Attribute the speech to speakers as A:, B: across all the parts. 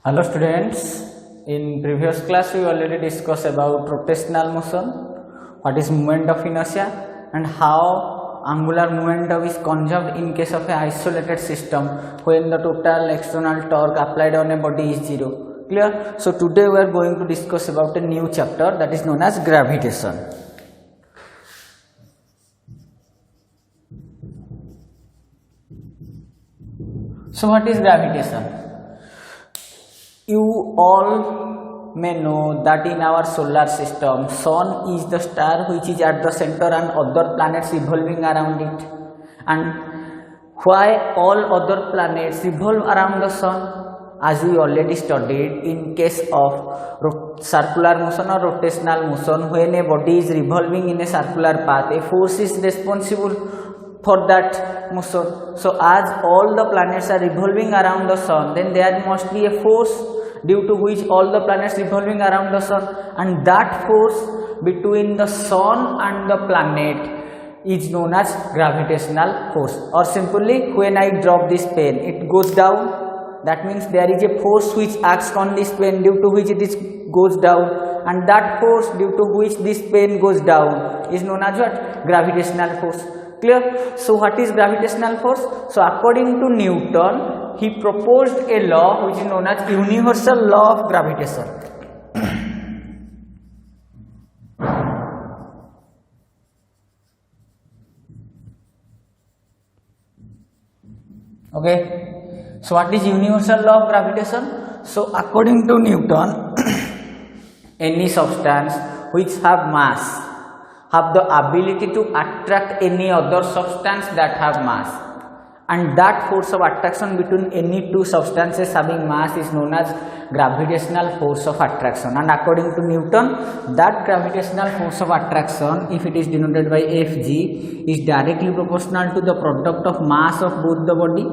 A: Hello students, in previous class we already discussed about rotational motion, what is moment of inertia and how angular momentum is conserved in case of a isolated system when the total external torque applied on a body is zero. Clear? So today we are going to discuss about a new chapter that is known as gravitation. So what is gravitation? You all may know that in our solar system, Sun is the star which is at the center and other planets revolving around it. And why all other planets revolve around the Sun? As we already studied, in case of circular motion or rotational motion, when a body is revolving in a circular path, a force is responsible for that motion. So as all the planets are revolving around the Sun, then there must be a force due to which all the planets revolving around the Sun, and that force between the Sun and the planet is known as gravitational force. Or simply, when I drop this pen, it goes down. That means there is a force which acts on this pen due to which it goes down, and that force due to which this pen goes down is known as what? Gravitational force. Clear? So what is gravitational force? So according to Newton, he proposed a law which is known as universal law of gravitation. Okay, so what is universal law of gravitation? So according to Newton, any substance which have mass have the ability to attract any other substance that have mass, and that force of attraction between any two substances having mass is known as gravitational force of attraction. And according to Newton, that gravitational force of attraction, if it is denoted by Fg, is directly proportional to the product of mass of both the body,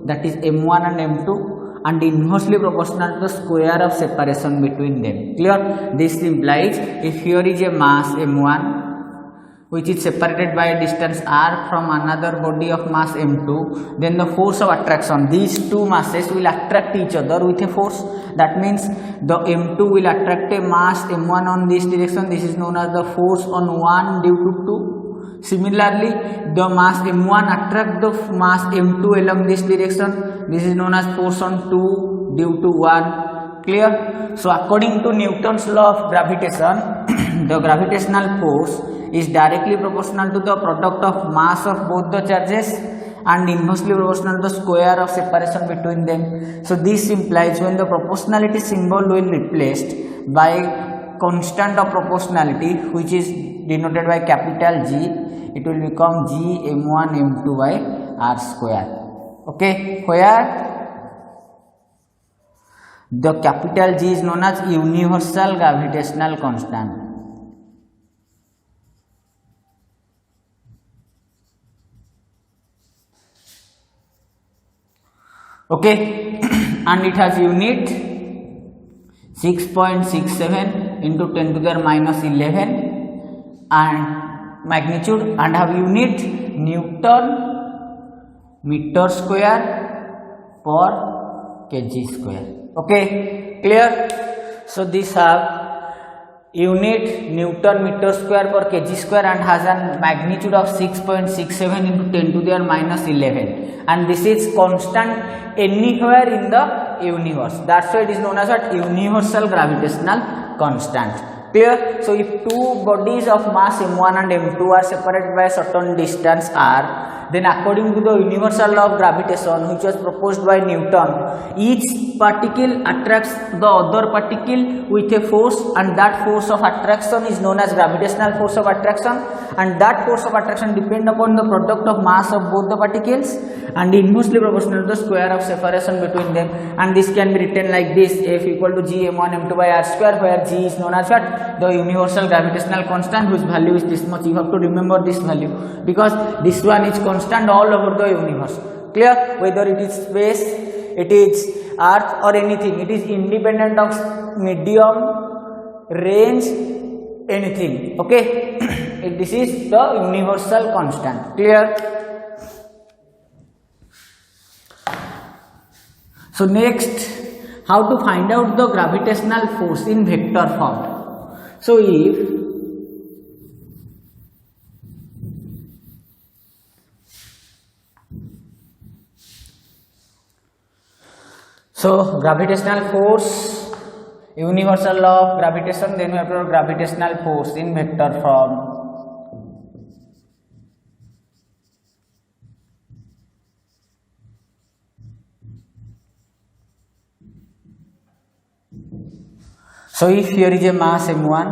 A: that is m1 and m2, and inversely proportional to the square of separation between them. Clear? This implies if here is a mass m1 which is separated by a distance r from another body of mass m2, then the force of attraction, these two masses will attract each other with a force. That means the m2 will attract a mass m1 on this direction. This is known as the force on 1 due to 2. Similarly, the mass m1 attract the mass m2 along this direction. This is known as force on 2 due to 1. Clear? So according to Newton's law of gravitation, the gravitational force is directly proportional to the product of mass of both the charges and inversely proportional to the square of separation between them. So this implies when the proportionality symbol will be replaced by constant of proportionality, which is denoted by capital G, it will become G m1 m2 by r square. Okay, where the capital G is known as universal gravitational constant. Okay, and it has unit 6.67 into 10 to the minus 11 and magnitude, and have unit Newton meter square per kg square. Okay, clear? So this have unit Newton meter square per kg square and has a magnitude of 6.67 into 10 to the minus 11, and this is constant anywhere in the universe. That's why it is known as a universal gravitational constant. Clear? So if two bodies of mass m1 and m2 are separated by a certain distance r, then according to the universal law of gravitation which was proposed by Newton, each particle attracts the other particle with a force, and that force of attraction is known as gravitational force of attraction, and that force of attraction depends upon the product of mass of both the particles and inversely proportional to the square of separation between them. And this can be written like this: F equal to G m1 m2 by r square, where G is known as what? The universal gravitational constant, whose value is this much. You have to remember this value because this one is constant all over the universe. Clear? Whether it is space, it is earth or anything, it is independent of medium, range, anything. Okay, this is the universal constant. Clear? So next how to find out the gravitational force in vector form. So gravitational force, universal law of gravitation, then we have to gravitational force in vector form. So if here is a mass m1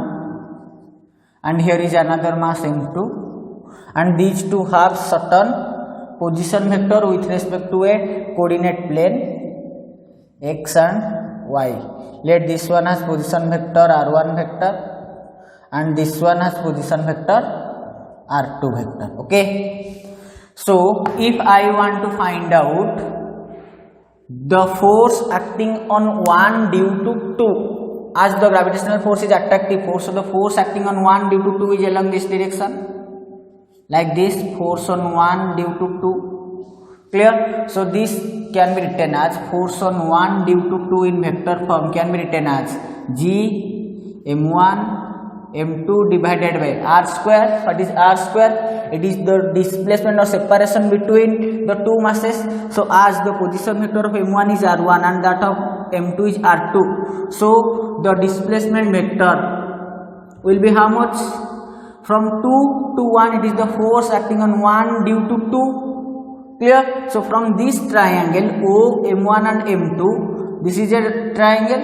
A: and here is another mass m2 and these two have certain position vector with respect to a coordinate plane x and y. Let this one has position vector r1 vector and this one has position vector r2 vector. Okay. So if I want to find out the force acting on one due to two, as the gravitational force is attractive force, so the force acting on 1 due to 2 is along this direction, like this, force on 1 due to 2. Clear? So this can be written as force on 1 due to 2 in vector form can be written as G m1 m2 divided by r square. What is r square? It is the displacement or separation between the two masses. So as the position vector of m1 is r1 and that of m2 is r2, so the displacement vector will be how much? From 2 to 1, it is the force acting on 1 due to 2. Clear? So from this triangle O, m1 and m2, this is a triangle.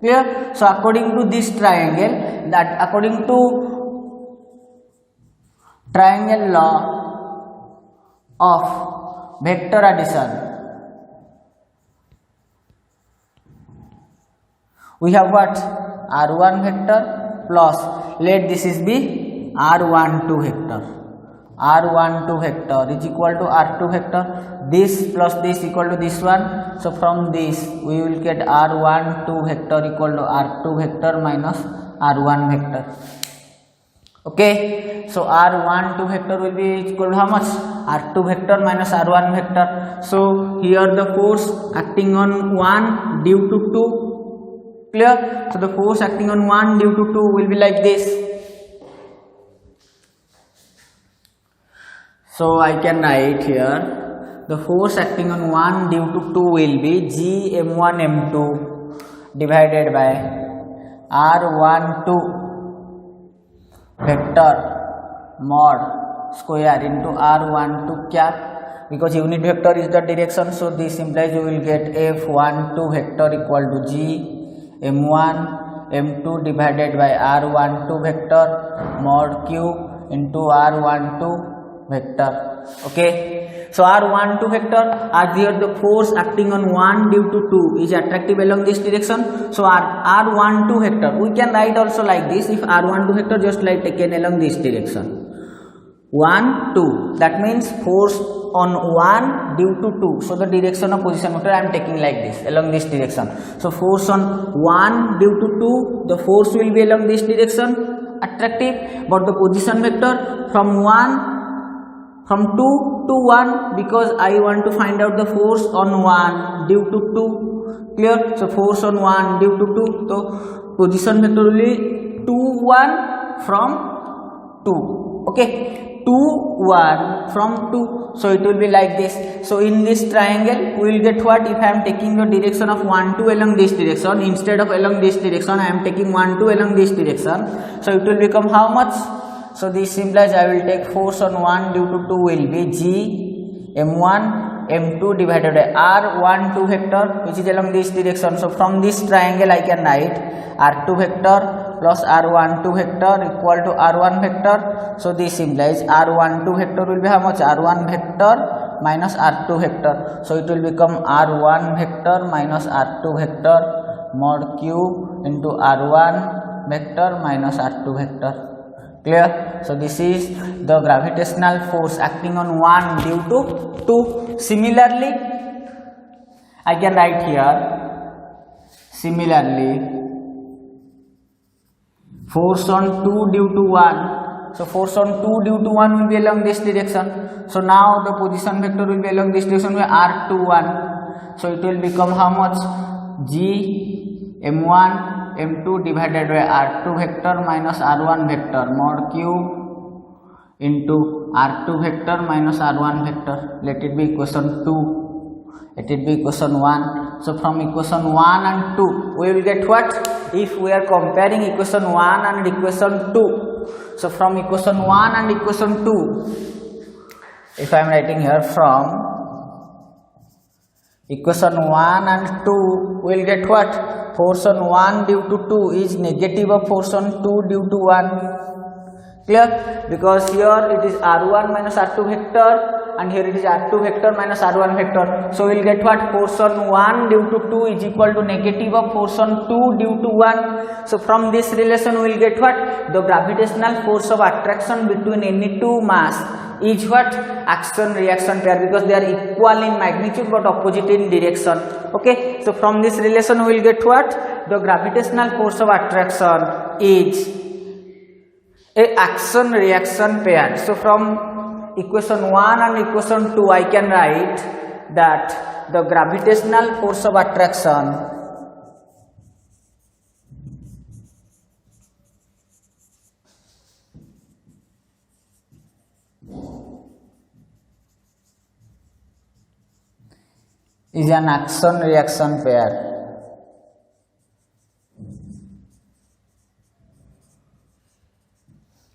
A: Clear? So according to this triangle, that according to triangle law of vector addition, we have what? R1 vector plus, let this is be R12 vector. R12 vector is equal to R2 vector. This plus this equal to this one. So from this we will get R12 vector equal to R2 vector minus R1 vector. Okay. So R12 vector will be equal to how much? R2 vector minus R1 vector. So here the force acting on 1 due to 2. Clear? So the force acting on 1 due to 2 will be like this. So I can write here the force acting on 1 due to 2 will be G m1 m2 divided by R12 vector mod square into R12 cap, because unit vector is the direction. So this implies you will get F12 vector equal to G m1 m2 divided by r12 vector mod q into r12 vector. Okay. So r12 vector, as here the force acting on 1 due to 2 is attractive along this direction. So r12 vector we can write also like this. If r12 vector just like taken along this direction, 1 2, that means force on 1 due to 2. So the direction of position vector I am taking like this, along this direction. So force on 1 due to 2, the force will be along this direction, attractive, but the position vector from 2 to 1, because I want to find out the force on 1 due to 2. Clear? So force on 1 due to 2, so position vector will be 2 1 from 2. Okay. 2 1 from 2, so it will be like this. So in this triangle we will get what? If I am taking the direction of 1 2 along this direction, instead of along this direction I am taking 1 2 along this direction, so it will become how much? So this implies I will take force on 1 due to 2 will be G m1 m2 divided by r12 vector, which is along this direction. So from this triangle I can write r2 vector plus r12 vector equal to r1 vector. So this implies r12 vector will be how much? R1 vector minus r2 vector. So it will become r1 vector minus r2 vector mod q into r1 vector minus r2 vector. Clear? So this is the gravitational force acting on 1 due to 2. Similarly, I can write here, similarly force on 2 due to 1. So force on 2 due to 1 will be along this direction. So now the position vector will be along this direction by r21. So it will become how much? G m1 m2 divided by r2 vector minus r1 vector mod cube into r2 vector minus r1 vector. Let it be equation 2. Let it be equation 1. So from equation 1 and 2 we will get what? If we are comparing equation 1 and equation 2. So from equation 1 and equation 2, if I am writing here from equation 1 and 2, we will get what? Force on 1 due to 2 is negative of force on 2 due to 1. Clear? Because here it is r1 minus r2 vector and here it is r2 vector minus r1 vector. So we will get what? Force on 1 due to 2 is equal to negative of force on 2 due to 1. So from this relation we will get what? The gravitational force of attraction between any two mass is what? Action reaction pair, because they are equal in magnitude but opposite in direction. Okay, so from this relation we will get what? The gravitational force of attraction is a action reaction pair. So from equation 1 and equation 2 I can write that the gravitational force of attraction is an action reaction pair.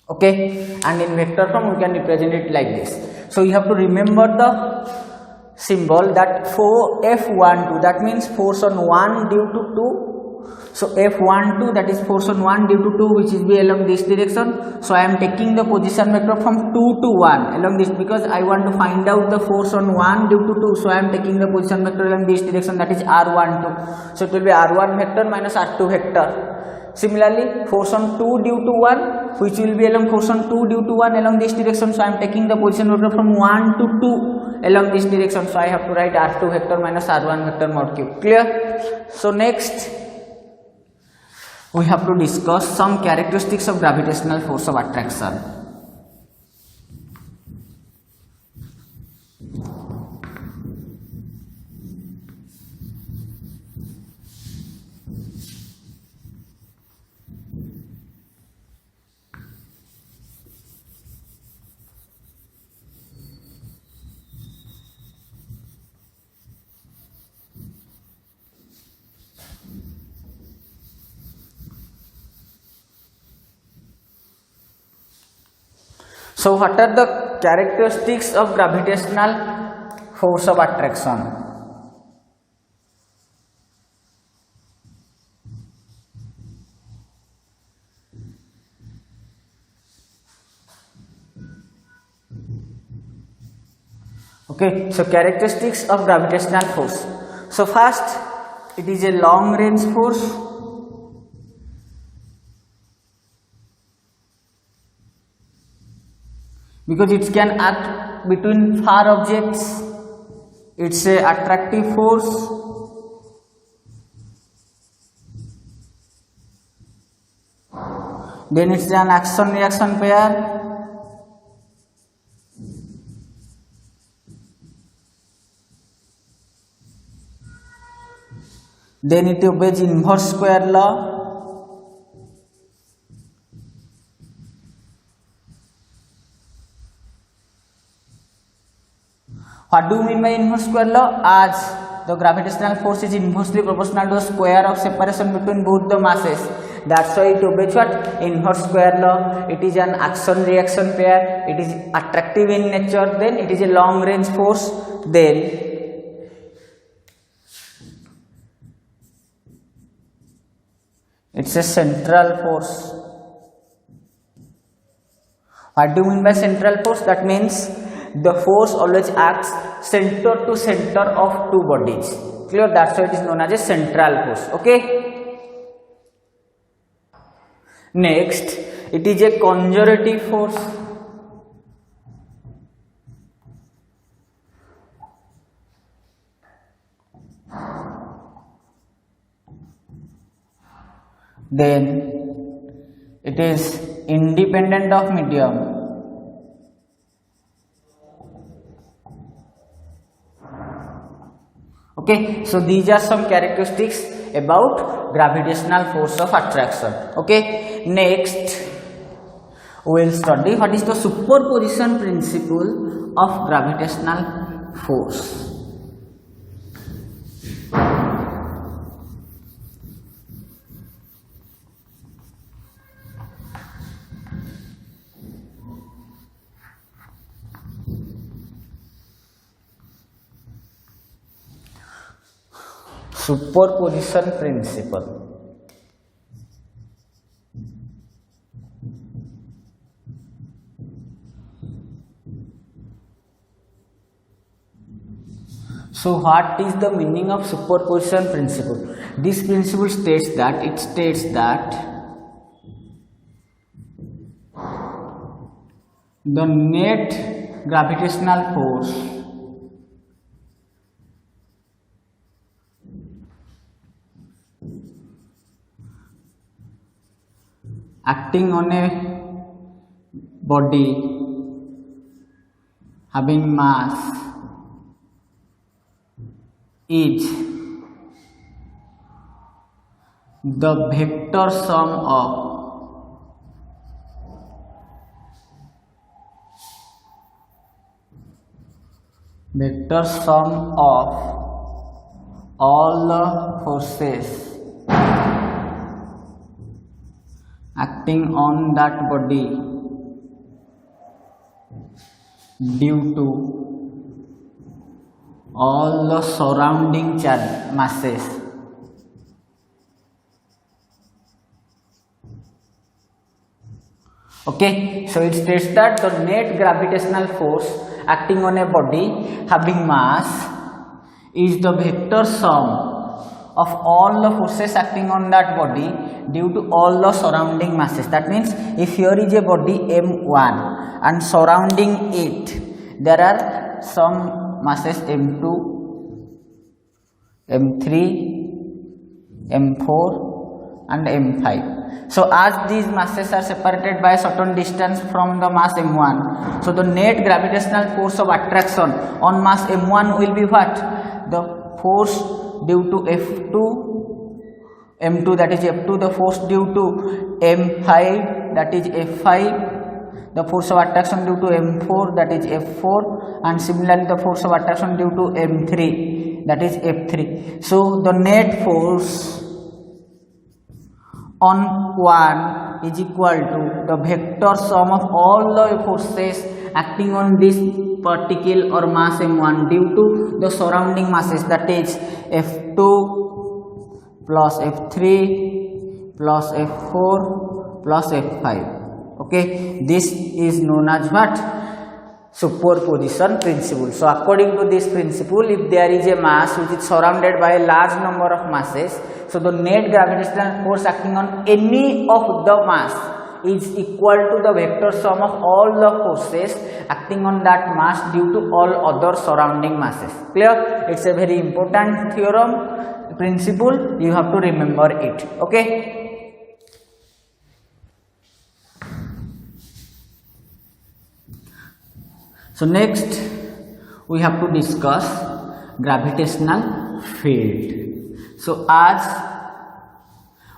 A: Okay, and in vector form we can represent it like this. So you have to remember the symbol that for F12, that means force on 1 due to 2. So F12, that is force on 1 due to 2, which is be along this direction. So I am taking the position vector from 2 to 1 along this, because I want to find out the force on 1 due to 2. So I am taking the position vector along this direction, that is R12. So it will be R1 vector minus R2 vector. Similarly, force on 2 due to 1, which will be along force on 2 due to 1 along this direction. So I am taking the position vector from 1 to 2 along this direction. So I have to write R2 vector minus R1 vector mod cube. Clear? So next we have to discuss some characteristics of gravitational force of attraction. So what are the characteristics of gravitational force of attraction? Okay, so characteristics of gravitational force. So first, it is a long range force. Because it can act between far objects, it's a attractive force. Then it's an action reaction pair. Then it obeys inverse square law. What do you mean by inverse square law? As the gravitational force is inversely proportional to the square of separation between both the masses. That's why it obeys what? Inverse square law. It is an action reaction pair. It is attractive in nature. Then it is a long range force. Then it's a central force. What do you mean by central force? That means the force always acts center to center of two bodies. Clear? That's why it is known as a central force. Okay. Next, it is a conservative force. Then it is independent of medium. Okay, so these are some characteristics about gravitational force of attraction. Okay, next we will study what is the superposition principle of gravitational force. Superposition principle. So what is the meaning of superposition principle? This principle states that the net gravitational force acting on a body having mass is the vector sum of all the forces acting on that body due to all the surrounding masses. Okay, so it states that the net gravitational force acting on a body having mass is the vector sum of all the forces acting on that body due to all the surrounding masses. That means if here is a body M1 and surrounding it there are some masses M2, M3, M4 and M5. So as these masses are separated by a certain distance from the mass M1, so the net gravitational force of attraction on mass M1 will be what? The force due to F2, M2 that is F2, the force due to M5 that is F5, the force of attraction due to M4 that is F4, and similarly the force of attraction due to M3 that is F3. So the net force on one is equal to the vector sum of all the forces acting on this particle or mass M1 due to the surrounding masses, that is F2 plus F3 plus F4 plus F5. Okay, this is known as what? Superposition principle. So according to this principle, if there is a mass which is surrounded by a large number of masses, so the net gravitational force acting on any of the mass is equal to the vector sum of all the forces acting on that mass due to all other surrounding masses. Clear? It's a very important theorem principle, you have to remember it. Okay. So next we have to discuss gravitational field. So as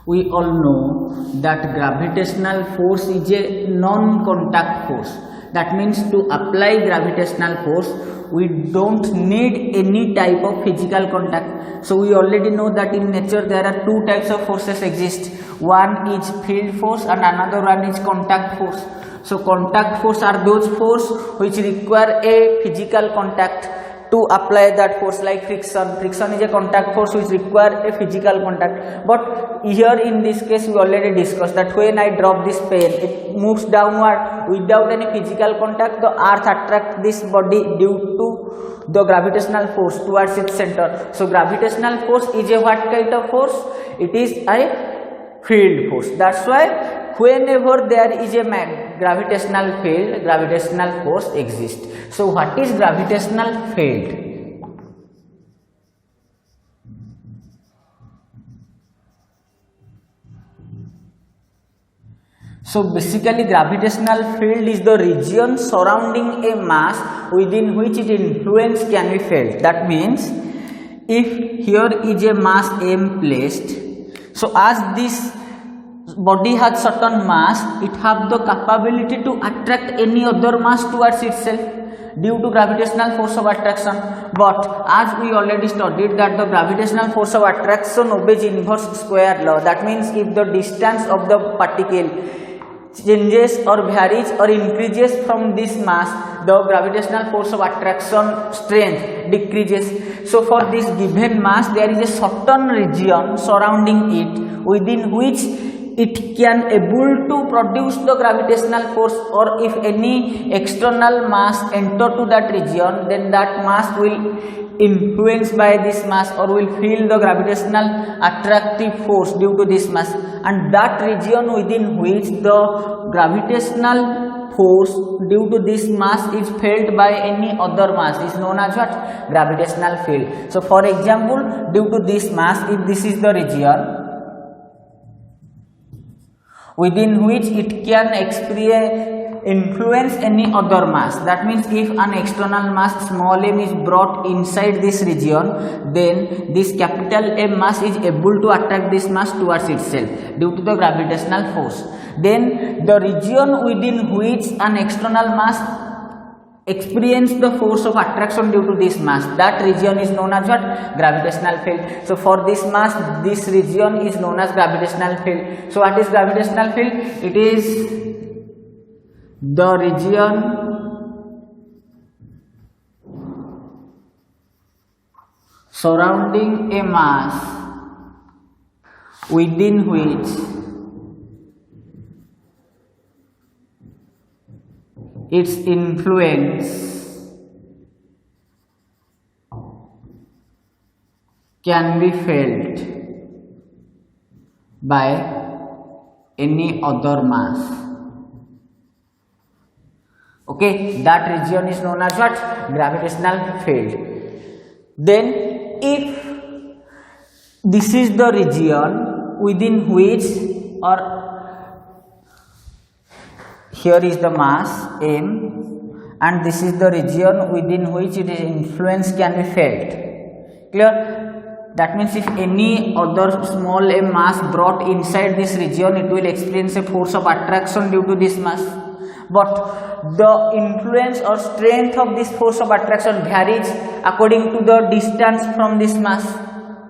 A: we all know that gravitational force is a non-contact force. That means to apply gravitational force we don't need any type of physical contact. So we already know that in nature there are two types of forces exist. One is field force and another one is contact force. So contact force are those force which require a physical contact to apply that force, like friction. Friction is a contact force which require a physical contact. But here in this case we already discussed that when I drop this pen, it moves downward without any physical contact. The earth attracts this body due to the gravitational force towards its center. So gravitational force is a what kind of force? It is a field force. That's why whenever there is a gravitational field, gravitational force exists. So what is gravitational field? So basically gravitational field is the region surrounding a mass within which its influence can be felt. That means if here is a mass m placed, so as this body has certain mass, it have the capability to attract any other mass towards itself due to gravitational force of attraction. But as we already studied that the gravitational force of attraction obeys inverse square law. That means if the distance of the particle changes or varies or increases from this mass, the gravitational force of attraction strength decreases. So for this given mass, there is a certain region surrounding it within which it can able to produce the gravitational force, or if any external mass enter to that region, then that mass will influence by this mass or will feel the gravitational attractive force due to this mass, and that region within which the gravitational force due to this mass is felt by any other mass is known as what? Gravitational field. So for example, due to this mass, if this is the region within which it can influence any other mass. That means if an external mass small m is brought inside this region, then this capital M mass is able to attract this mass towards itself due to the gravitational force. Then the region within which an external mass experience the force of attraction due to this mass, that region is known as what? Gravitational field. So for this mass, this region is known as gravitational field. So what is gravitational field? It is the region surrounding a mass within which its influence can be felt by any other mass. Okay, that region is known as what? Gravitational field. Then if this is the region within which, or here is the mass M, and this is the region within which its influence can be felt. Clear? That means if any other small m mass brought inside this region, it will experience a force of attraction due to this mass. But the influence or strength of this force of attraction varies according to the distance from this mass.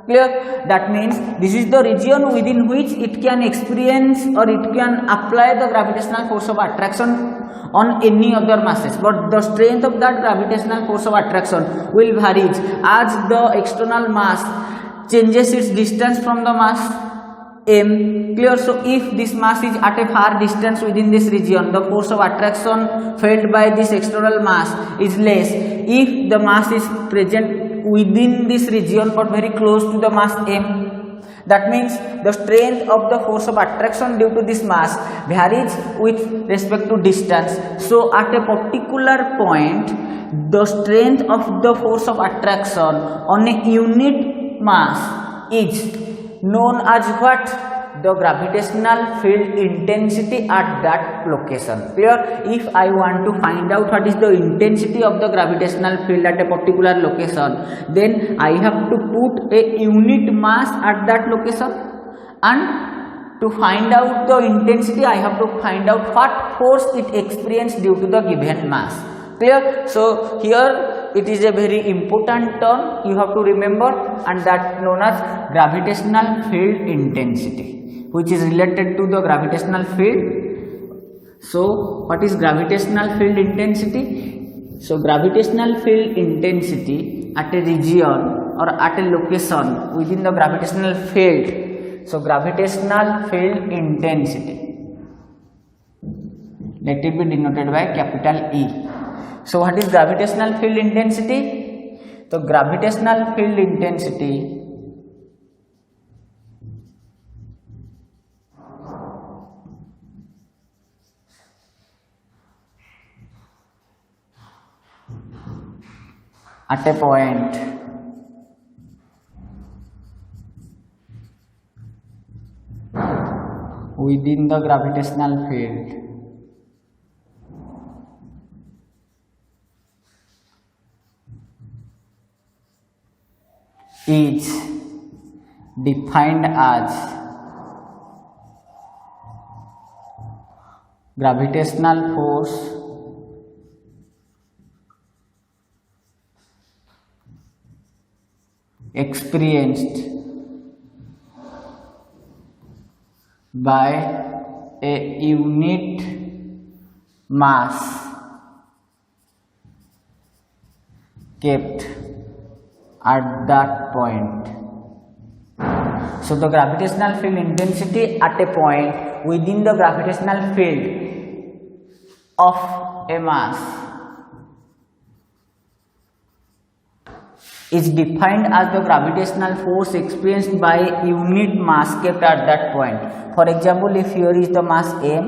A: Clear? That means this is the region within which it can experience or it can apply the gravitational force of attraction on any other masses, but the strength of that gravitational force of attraction will vary as the external mass changes its distance from the mass M. Clear? So if this mass is at a far distance within this region, the force of attraction felt by this external mass is less. If the mass is present within this region but very close to the mass M, that means the strength of the force of attraction due to this mass varies with respect to distance. So at a particular point, the strength of the force of attraction on a unit mass is known as what? The gravitational field intensity at that location. Clear? If I want to find out what is the intensity of the gravitational field at a particular location, then I have to put a unit mass at that location, and to find out the intensity I have to find out what force it experienced due to the given mass. Clear? So here it is a very important term you have to remember, and that known as gravitational field intensity, which is related to the gravitational field. So what is gravitational field intensity? So gravitational field intensity at a region or at a location within the gravitational field. So gravitational field intensity, let it be denoted by capital E. So what is gravitational field intensity? So gravitational field intensity at a point within the gravitational field is defined as gravitational force experienced by a unit mass kept at that point. So the gravitational field intensity at a point within the gravitational field of a mass is defined as the gravitational force experienced by unit mass kept at that point. For example, if here is the mass m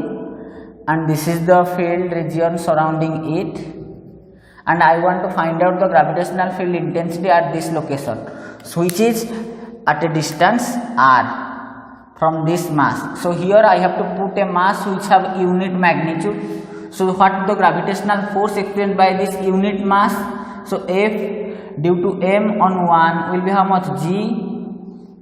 A: and this is the field region surrounding it, and I want to find out the gravitational field intensity at this location, so which is at a distance r from this mass. So here I have to put a mass which have unit magnitude. So what the gravitational force experienced by this unit mass? So F due to m on 1 will be how much? G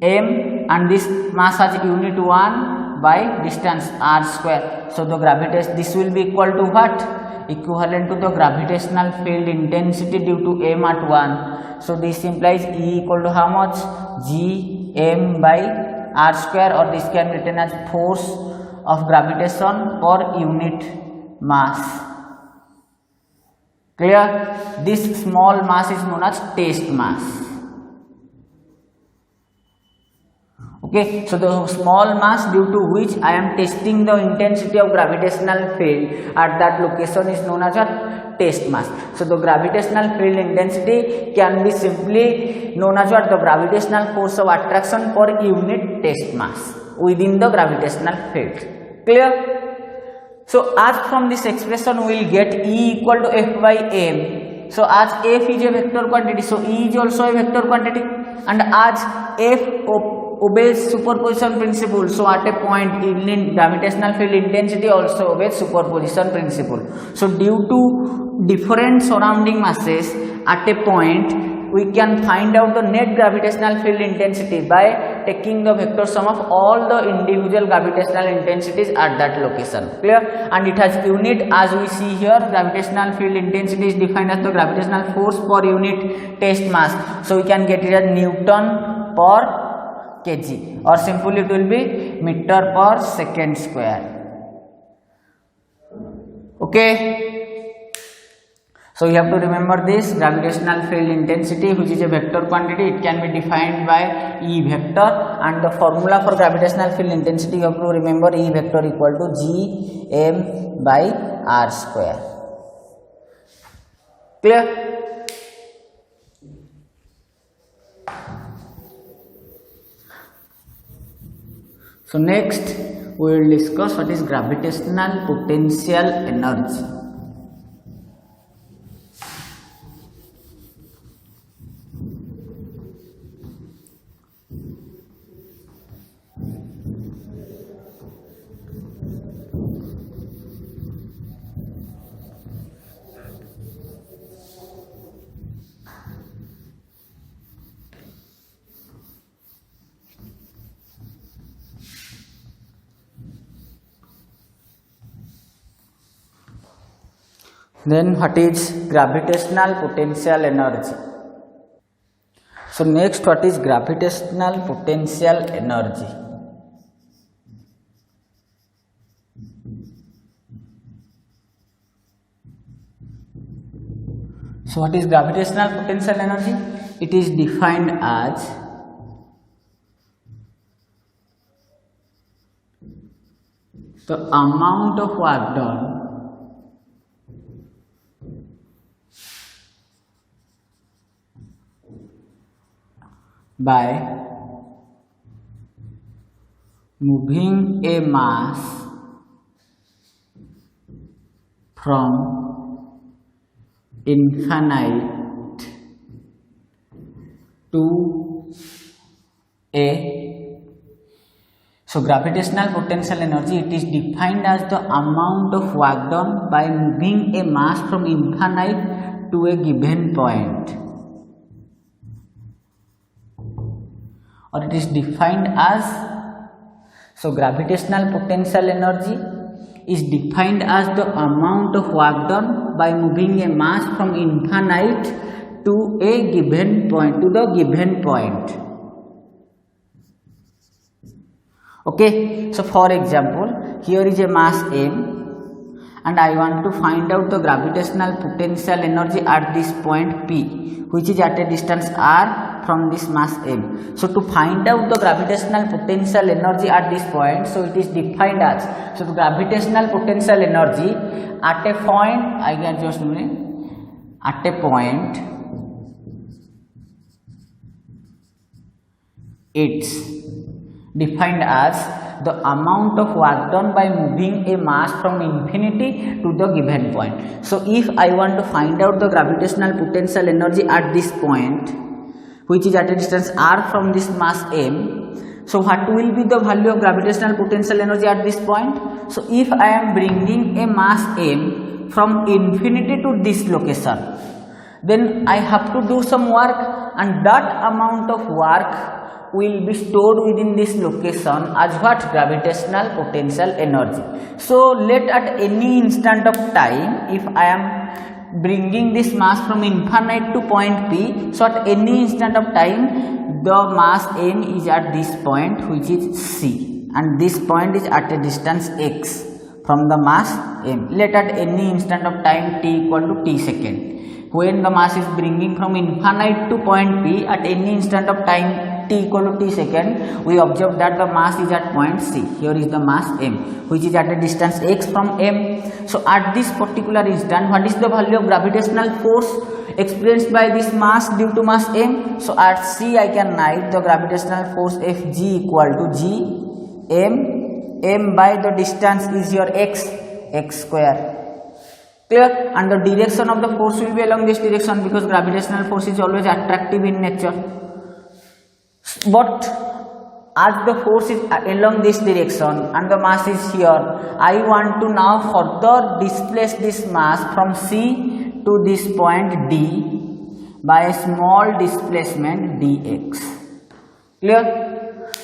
A: m, and this mass has unit 1 by distance r square. So the gravitation, this will be equal to what? Equivalent to the gravitational field intensity due to m at 1. So this implies E equal to how much? G m by r square, or this can be written as force of gravitation per unit mass. Clear? This small mass is known as test mass. Okay, so the small mass due to which I am testing the intensity of gravitational field at that location is known as a test mass. So the gravitational field intensity can be simply known as what? The gravitational force of attraction per unit test mass within the gravitational field. Clear? So as from this expression we will get E equal to F by m. So as F is a vector quantity, so E is also a vector quantity, and as F obeys superposition principle, so at a point gravitational field intensity also obeys superposition principle. So due to different surrounding masses at a point, we can find out the net gravitational field intensity by taking the vector sum of all the individual gravitational intensities at that location. Clear? And it has unit, as we see here, gravitational field intensity is defined as the gravitational force per unit test mass. So we can get it as Newton per kg, or simply it will be meter per second square. Okay. So you have to remember this gravitational field intensity, which is a vector quantity. It can be defined by E vector, and the formula for gravitational field intensity you have to remember E vector equal to G m by r square. Clear? So next we will discuss what is gravitational potential energy. Then what is gravitational potential energy? So next, what is gravitational potential energy? So what is gravitational potential energy? It is defined as the amount of work done by moving a mass from infinite to a. So gravitational potential energy, it is defined as the amount of work done by moving a mass from infinite to a given point. or it is defined as, so gravitational potential energy is defined as the amount of work done by moving a mass from infinite to a given point, to the given point. Okay, so for example, here is a mass m and I want to find out the gravitational potential energy at this point P, which is at a distance r from this mass m. So to find out the gravitational potential energy at this point, so it is defined as, so the gravitational potential energy at a point, I can just at a point, it's defined as the amount of work done by moving a mass from infinity to the given point. So if I want to find out the gravitational potential energy at this point, which is at a distance r from this mass m, so what will be the value of gravitational potential energy at this point? So if I am bringing a mass m from infinity to this location, then I have to do some work, and that amount of work will be stored within this location as what? Gravitational potential energy. So let at any instant of time, if I am bringing this mass from infinite to point P, so at any instant of time the mass m is at this point, which is C, and this point is at a distance x from the mass m. Let at any instant of time t equal to t second, when the mass is bringing from infinite to point P, at any instant of time t equal to t second, we observe that the mass is at point C. Here is the mass m, which is at a distance x from m. So at this particular instant, what is the value of gravitational force experienced by this mass due to mass m? So at C I can write the gravitational force Fg equal to g m by the distance is your x square. Clear? And the direction of the force will be along this direction, because gravitational force is always attractive in nature. But as the force is along this direction and the mass is here, I want to now further displace this mass from C to this point D by a small displacement dx. Clear?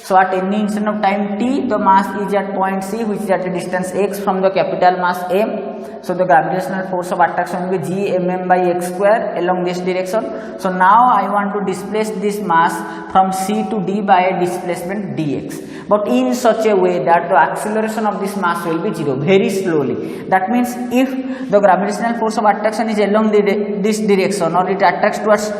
A: So at any instant of time t, the mass is at point C, which is at a distance x from the capital mass m. So the gravitational force of attraction will be g by x square along this direction. So now I want to displace this mass from C to D by a displacement dx, but in such a way that the acceleration of this mass will be 0, very slowly. That means if the gravitational force of attraction is along this direction, or it attracts towards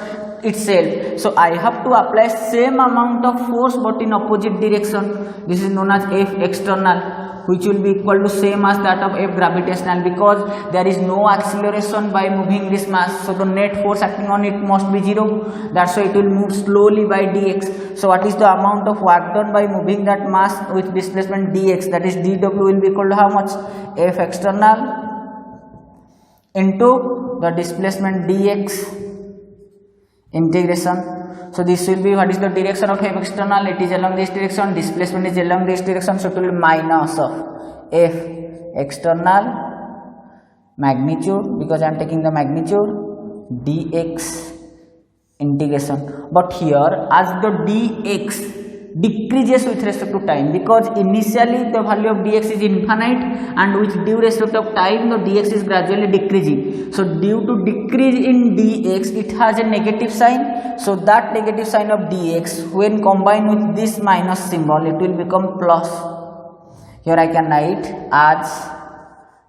A: itself, so I have to apply same amount of force but in opposite direction. This is known as F external, which will be equal to same as that of F gravitational, because there is no acceleration by moving this mass, so the net force acting on it must be 0. That's why it will move slowly by dx. So what is the amount of work done by moving that mass with displacement dx? That is dw will be equal to how much? F external into the displacement dx integration. So this will be, what is the direction of F external? It is along this direction, displacement is along this direction, so it will be minus of F external magnitude, because I am taking the magnitude, dx integration. But here as the dx decreases with respect to time, because initially the value of dx is infinite, and with due respect of time the dx is gradually decreasing. So due to decrease in dx, it has a negative sign. So that negative sign of dx, when combined with this minus symbol, it will become plus. Here I can write as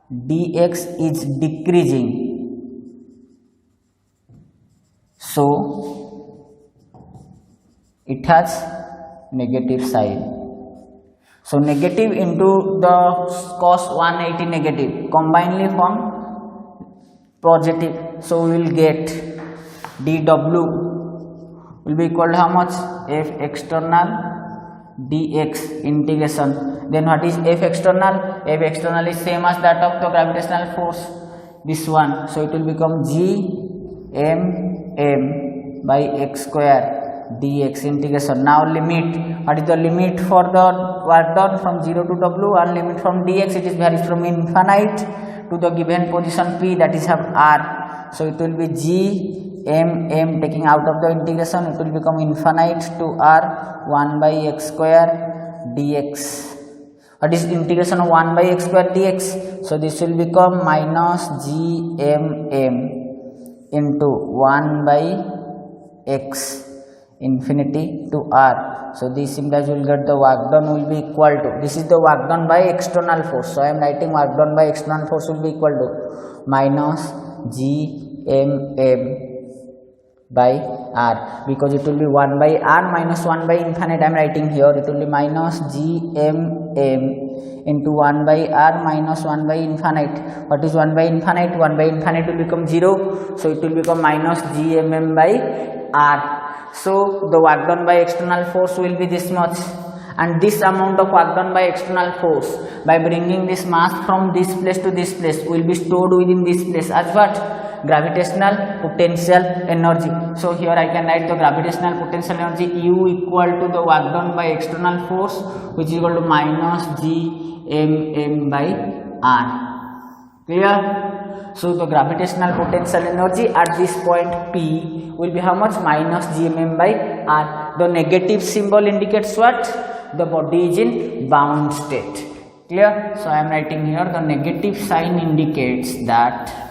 A: dx is decreasing, so it has negative sign. So negative into the cos 180 negative combinedly form positive. So we will get dw will be equal to how much? F external dx integration. Then what is F external? F external is same as that of the gravitational force, this one. So it will become g m by x square dx integration. Now limit, what is the limit for the work done from 0 to w, and limit from dx, it is varies from infinite to the given position P, that is have r. So it will be g m taking out of the integration, it will become infinite to r 1 by x square dx. What is integration of 1 by x square dx? So this will become minus gmm into 1 by x infinity to r. So this implies we will get the work done will be equal to, this is the work done by external force. So I am writing work done by external force will be equal to minus gmm by r, because it will be 1 by r minus 1 by infinite. I am writing here it will be minus gmm into 1 by r minus 1 by infinite. What is 1 by infinite? 1 by infinite will become 0, so it will become minus gmm by r. So the work done by external force will be this much, and this amount of work done by external force by bringing this mass from this place to this place will be stored within this place as what? Gravitational potential energy. So here I can write the gravitational potential energy U equal to the work done by external force, which is equal to minus gmm by r. Clear? So the gravitational potential energy at this point P will be how much? Minus gmm by r. The negative symbol indicates what? The body is in bound state. Clear? So I am writing here the negative sign indicates that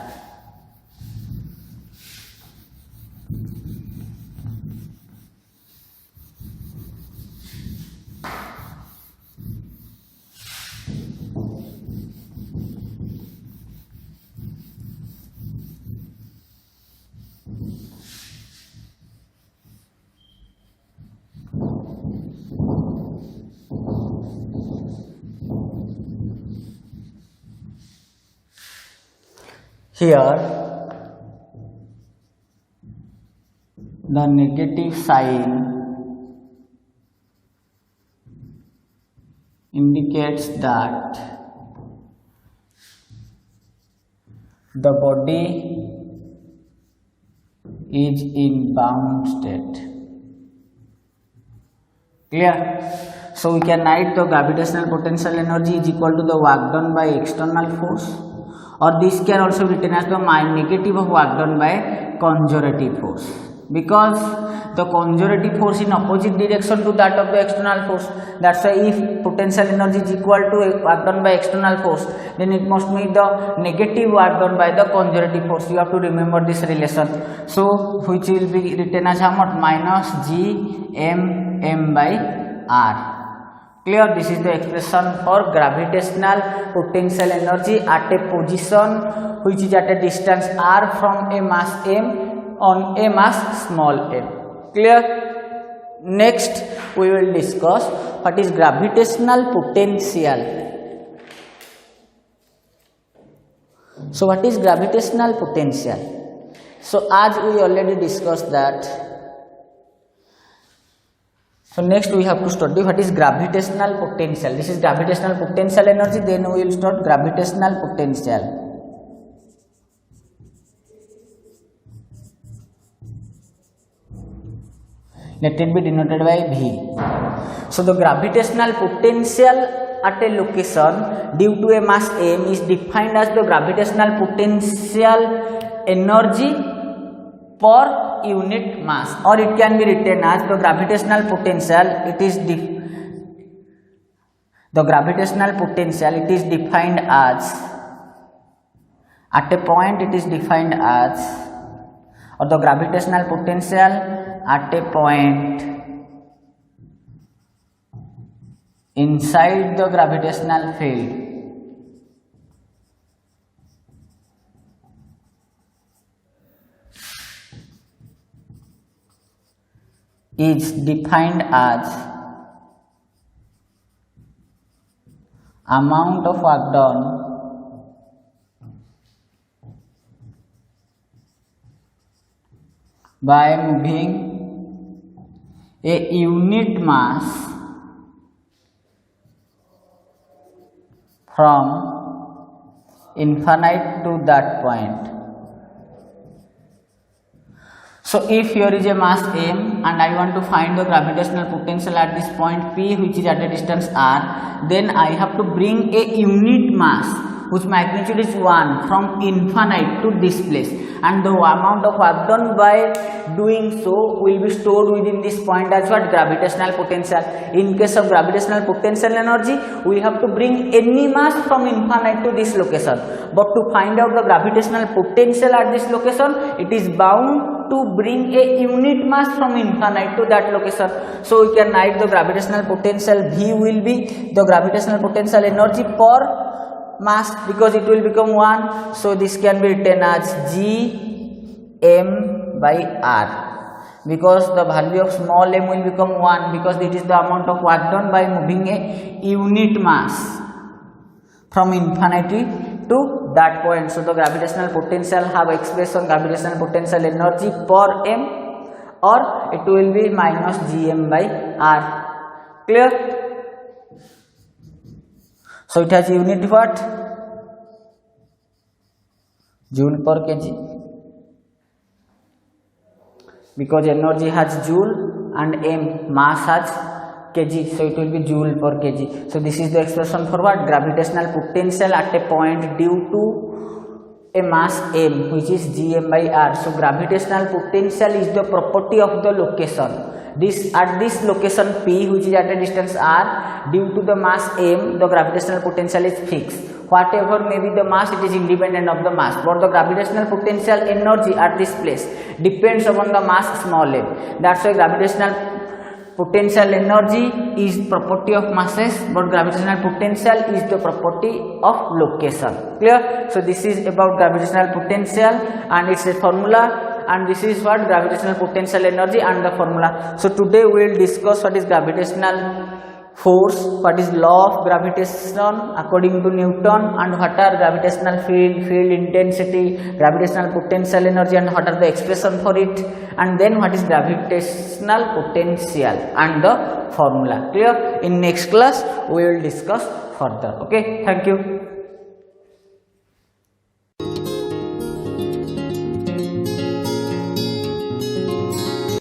A: here the negative sign indicates that the body is in bound state. Clear? So we can write the gravitational potential energy is equal to the work done by external force, or this can also be written as the negative of work done by conservative force, because the conservative force in opposite direction to that of the external force. That's why if potential energy is equal to work done by external force, then it must be the negative work done by the conservative force. You have to remember this relation. So which will be written as how much? Minus gmm by r. Clear? This is the expression for gravitational potential energy at a position which is at a distance r from a mass m on a mass small m. Clear? Next we will discuss what is gravitational potential. So what is gravitational potential? So as we already discussed that, so next we have to study what is gravitational potential. This is gravitational potential energy, then we will start gravitational potential. Let it be denoted by V. So the gravitational potential at a location due to a mass m is defined as the gravitational potential energy per unit mass, or it can be written as the gravitational potential. It is the gravitational potential. It is defined as at a point. It is defined as, or the gravitational potential at a point inside the gravitational field is defined as amount of work done by moving a unit mass from infinite to that point. So if here is a mass m and I want to find the gravitational potential at this point P, which is at a distance r, then I have to bring a unit mass whose magnitude is 1 from infinite to this place, and the amount of work done by doing so will be stored within this point as what? Gravitational potential. In case of gravitational potential energy, we have to bring any mass from infinite to this location, but to find out the gravitational potential at this location, it is bound to bring a unit mass from infinite to that location. So we can write the gravitational potential V will be the gravitational potential energy per mass, because it will become 1. So this can be written as G m by r, because the value of small m will become 1, because it is the amount of work done by moving a unit mass from infinity to that point. So the gravitational potential have expression gravitational potential energy per m, or it will be minus Gm by r. Clear? So it has unit what? Joule per kg, because energy has joule and m mass has kg, so it will be joule per kg. So this is the expression for what? Gravitational potential at a point due to a mass m, which is Gm by r. So gravitational potential is the property of the location. This at this location P, which is at a distance r, due to the mass m, the gravitational potential is fixed. Whatever may be the mass, it is independent of the mass, but the gravitational potential energy at this place depends upon the mass small m. That's why gravitational potential energy is property of masses, but gravitational potential is the property of location. Clear? So this is about gravitational potential and its a formula, and this is what gravitational potential energy and the formula. So today we will discuss what is gravitational force, what is law of gravitation according to Newton, and what are gravitational field, field intensity, gravitational potential energy, and what are the expression for it, and then what is gravitational potential and the formula. Clear? In next class we will discuss further. Okay, thank you.